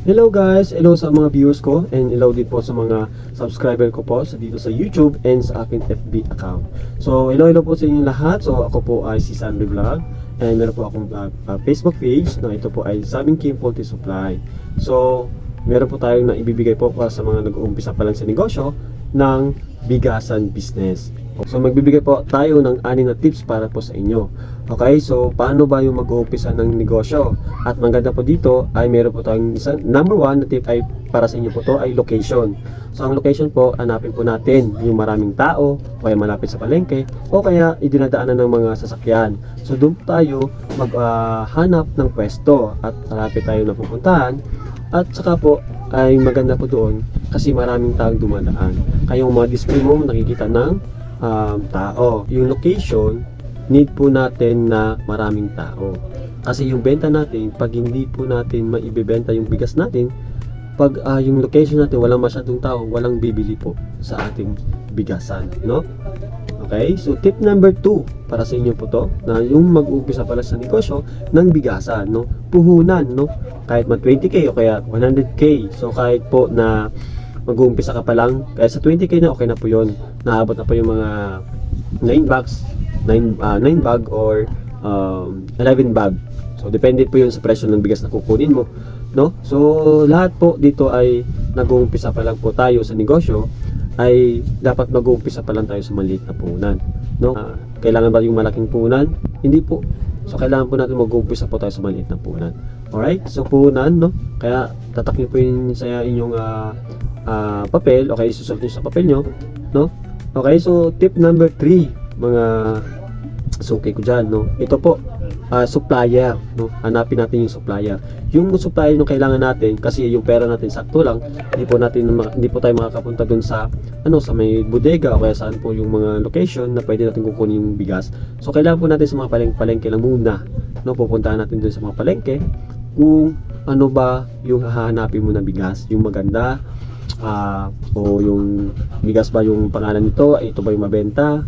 Hello guys, hello sa mga viewers ko and hello din po sa mga subscriber ko po dito sa YouTube and sa aking FB account. So hello po sa inyo lahat. So ako po ay si Sandy Vlog and meron po akong Facebook page na ito po ay Saming Kim Poultry Supply. So meron po tayong na ibibigay po para sa mga nag-uumpisa pa lang sa negosyo ng bigasan business. So magbibigay po tayo ng 6 na tips para po sa inyo. Okay, so paano ba yung mag-uumpisa ng negosyo? At maganda po dito ay meron po tayong number 1 na tip ay para sa inyo po to ay location. So ang location po, hanapin po natin yung maraming tao, o kaya malapit sa palengke, o kaya idinadaanan ng mga sasakyan. So doon po tayo maghanap ng pwesto at malapit tayo na pupuntahan. At saka po ay maganda po doon kasi maraming taong dumadaan. Kayong mga display mo nakikita ng tao. Yung location, need po natin na maraming tao. Kasi yung benta natin, pag hindi po natin maibebenta yung bigas natin, pag yung location natin walang masyadong tao, walang bibili po sa ating bigasan, no? Okay, so tip number 2 para sa inyo po to, na yung mag-uumpisa pala sa negosyo ng bigasan, no? Puhunan, no? Kahit man 20k o kaya 100k. So kahit po na mag-uumpisa ka pa lang, kaya sa 20k na okay na po yun. Naabot na po yung mga 9 bags, 9 bag or 11 bag. So depende po yun sa presyo ng bigas na kukunin mo, no? So lahat po dito ay nag-uumpisa pa lang po tayo sa negosyo, ay dapat mag-uumpisa pa lang tayo sa maliit na puhunan, no? Kailangan ba yung malaking puhunan? Hindi po. So kailangan po natin mag-uumpisa po tayo sa maliit na puhunan. Alright? So puhunan, no? Kaya tatak niyo po yun sa inyong papel. Okay, isusulat nyo sa papel nyo, no? Okay, so tip number 3, mga suki ko dyan, no? Ito po, supplier, no? Hanapin natin yung supplier. Yung supplier yung kailangan natin kasi yung pera natin sakto lang, hindi po tayo makakapunta dun sa sa may bodega o kaya saan po yung mga location na pwede natin kukunin yung bigas. So kailangan po natin sa mga palengke lang muna, no? Pupuntahan natin dun sa mga palengke kung ano ba yung hahanapin mo na bigas, yung maganda, o yung bigas ba yung pangalan nito, ito ba yung mabenta,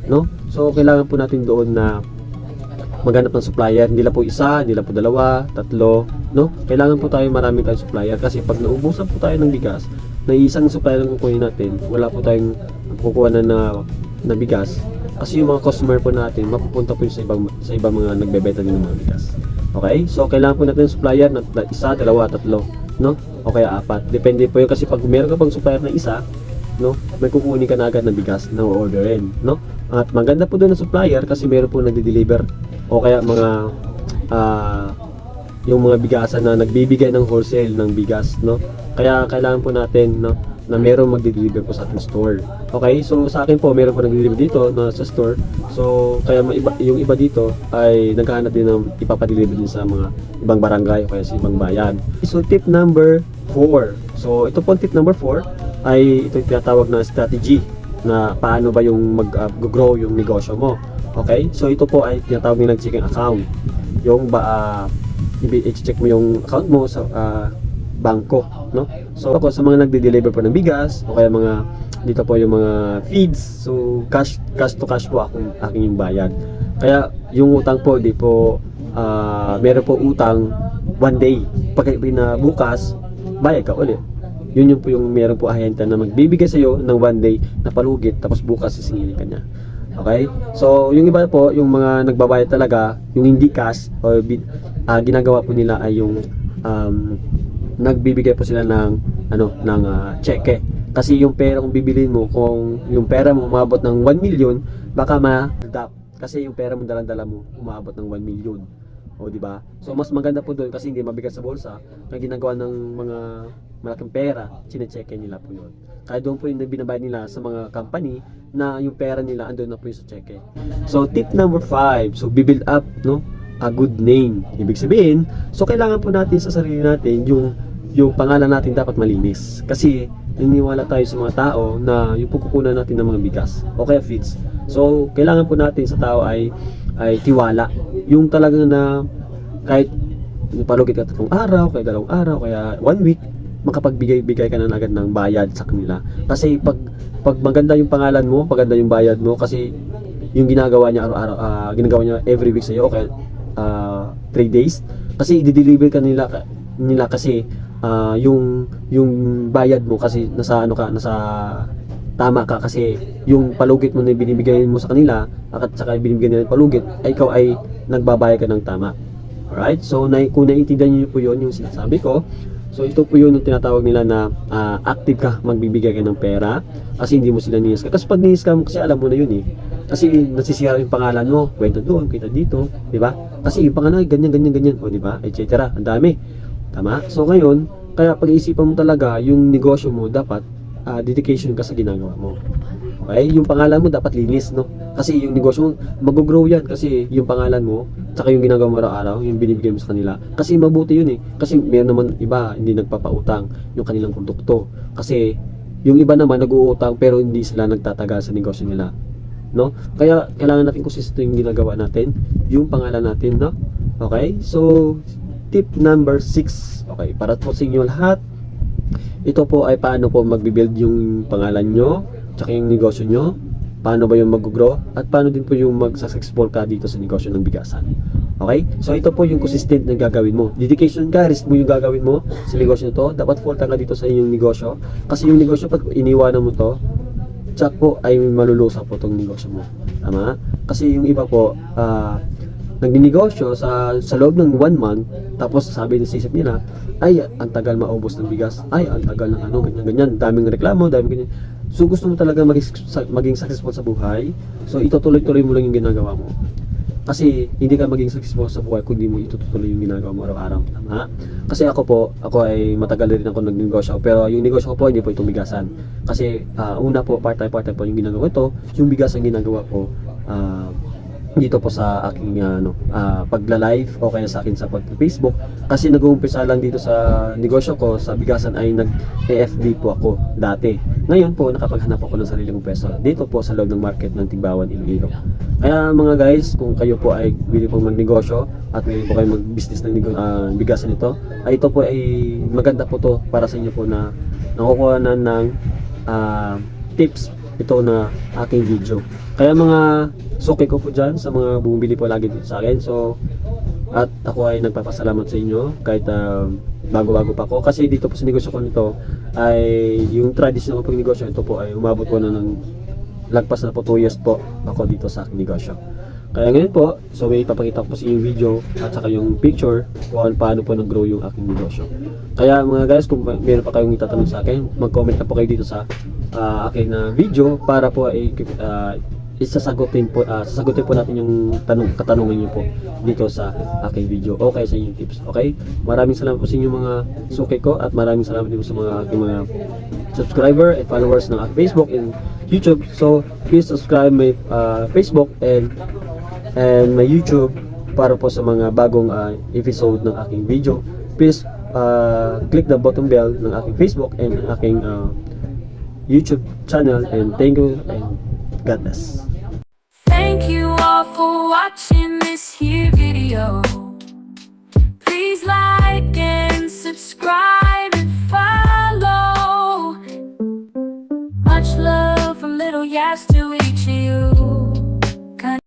no? So kailangan po natin doon na maghanap ng supplier, hindi lang po isa, hindi lang po dalawa, tatlo, no? Kailangan po tayo marami tayong supplier kasi pag naubusan po tayo ng bigas na isang supplier lang kukunin natin, wala po tayong kukuha na bigas kasi yung mga customer po natin mapupunta po yung sa ibang mga nagbebenta din ng mga bigas. Okay, so kailangan po natin ng supplier na isa, dalawa, tatlo, no? O kaya 4. Depende po yun kasi pag meron ka pang supplier na isa, no, may kukunin ka na agad ng bigas na orderin, no? At maganda po doon ng supplier kasi meron po nagde-deliver o kaya mga yung mga bigasan na nagbibigay ng wholesale ng bigas, no? Kaya kailangan po natin, no, na meron magde-deliver po sa ating store. Okay, so sa akin po meron po nagde-deliver dito na sa store. So kaya yung iba dito ay naghahanap din ng ipapadeliver din sa mga ibang barangay o kaya sa ibang bayan. So tip number 4. So ito po tip number 4 ay ito yung tinatawag na strategy na paano ba yung mag-grow yung negosyo mo. Okay, so ito po ay tinatawag ng checking account. Yung i-check mo yung account mo sa bangko, no? So ako sa mga nagde-deliver po ng bigas o kaya mga dito po yung mga feeds, so cash to cash po aking yung bayad. Kaya yung utang po di po meron po utang 1 day, pag bukas bayad ka ulit. Yun po yung meron po ahente na magbibigay sa iyo ng 1 day na palugit tapos bukas sisingilin ka niya. Okay? So yung iba po, yung mga nagbabayad talaga, yung hindi cash o ginagawa po nila ay yung nagbibigay po sila ng cheque. Kasi yung pera kung bibilin mo, kung yung pera mo umabot ng 1 million, baka ma-adapt. Kasi yung pera mo dalang-dala mo umabot ng 1 million. O di ba? So mas maganda po doon kasi hindi mabigat sa bulsa. Kaya ginagawa ng mga malaking pera, chine-cheque nila po yun. Kaya doon po yung binabayad nila sa mga company na yung pera nila andun na po yung sa cheque. So tip number 5, so build up, no, a good name. Ibig sabihin, so kailangan po natin sa sarili natin yung pangalan natin dapat malinis. Kasi naniniwala tayo sa mga tao na yung pagkukunan natin ng mga bigas o kaya feeds. So kailangan po natin sa tao ay tiwala. Yung talagang na kahit palugit ka 3 araw, kaya 2 araw, kaya 1 week, makapagbigay ka na agad ng bayad sa kanila. Kasi pag maganda yung pangalan mo, maganda yung bayad mo, kasi yung ginagawa niya araw-araw, ginagawa niya every week sa iyo, okay, 3 days, kasi i-deliver ka nila kasi yung bayad mo kasi nasa ano ka, nasa tama ka kasi yung palugit mo na binibigay mo sa kanila at saka binibigyan nila ng palugit ay ikaw ay nagbabayad ka ng tama. Alright? So, kung naiintindihan niyo po yun, yung sinasabi ko, so ito po yun yung tinatawag nila na active ka, magbibigay ka ng pera kasi hindi mo sila ni-scam. Kasi pag ni-scam, kasi alam mo na yun eh. Kasi nasisira yung pangalan mo, kwento doon, kita dito, di ba? Kasi yung pangalan, ganyan, o di ba? Etc. Ang dami. Tama? So ngayon, kaya pag-iisipan mo talaga yung negosyo mo, dapat dedication ka sa ginagawa mo. Okay? Yung pangalan mo dapat linis, no? Kasi yung negosyo mo, mag-grow yan kasi yung pangalan mo, tsaka yung ginagawa mo araw-araw, yung binibigay mo sa kanila. Kasi mabuti yun eh. Kasi meron naman iba, hindi nagpapautang yung kanilang produkto. Kasi yung iba naman nag-uutang pero hindi sila nagtatagal sa negosyo nila. No? Kaya kailangan natin consistent yung ginagawa natin, yung pangalan natin, no? Okay? So, tip number 6. Okay, para po sa inyo lahat, ito po ay paano po magbi-build yung pangalan nyo, tsaka yung negosyo nyo, paano ba yung mag-grow, at paano din po yung mag-successful ka dito sa negosyo ng bigasan. Okay? So ito po yung consistent na gagawin mo. Dedication ka, risk mo yung gagawin mo sa negosyo nito. Dapat full time ka dito sa inyong negosyo. Kasi yung negosyo, pag iniwanan mo to, tsak po ay malulusak po tong negosyo mo. Tama? Kasi yung iba po, nagninegosyo sa loob ng 1 month, tapos sabi ng sisip nila, ay, ang tagal maubos ng bigas, ay, ang tagal ng ano, ganyan, daming reklamo, daming ganyan. So, gusto mo talaga maging successful sa buhay, so itutuloy-tuloy mo lang yung ginagawa mo. Kasi, hindi ka maging successful sa buhay kung hindi mo itutuloy yung ginagawa mo araw-araw. Tama? Kasi ako ay matagal rin ako nagnegosyo, pero yung negosyo ko po, hindi po itong bigasan. Kasi, una po, part-time po yung ginagawa ito, yung bigas ang ginagawa ko, dito po sa aking pagla-live o kaya sa akin sa pag-Facebook kasi nag-uumpisa lang dito sa negosyo ko sa bigasan ay nag-AFB po ako dati. Ngayon po nakapaghanap ako ng sarili kong pwesto dito po sa loob ng market ng Tigbawan, Iloilo. Kaya mga guys, kung kayo po ay willing pong magnegosyo at willing po kayo mag-business ng bigasan ito, ay ito po ay maganda po to para sa inyo po na nakukuha na ng tips ito na aking video. Kaya mga suki ko po dyan sa mga bumibili po lagi dito sa akin. So, at ako ay nagpapasalamat sa inyo kahit bago-bago pa ako. Kasi dito po sa negosyo ko nito ay yung traditional ko pag negosyo ito po ay umabot po na ng lagpas na po 2 years po ako dito sa aking negosyo. Kaya ngayon po, so may ipapakita ko po sa yung video at saka yung picture kung paano po nag-grow yung aking negosyo. Kaya mga guys, kung meron pa kayong itatanong sa akin, mag-comment na po kayo dito sa aking video para po ay sasagutin po natin yung katanungan niyo po dito sa aking video o kaya sa inyong tips. Okay? Maraming salamat po sa inyong mga suki ko at maraming salamat din po sa aking mga subscriber and followers ng aking Facebook and YouTube. So, please subscribe my Facebook and my YouTube para po sa mga bagong episode ng aking video. Please click the button bell ng aking Facebook and aking YouTube channel, and thank you and God bless. Thank you all for watching this here video.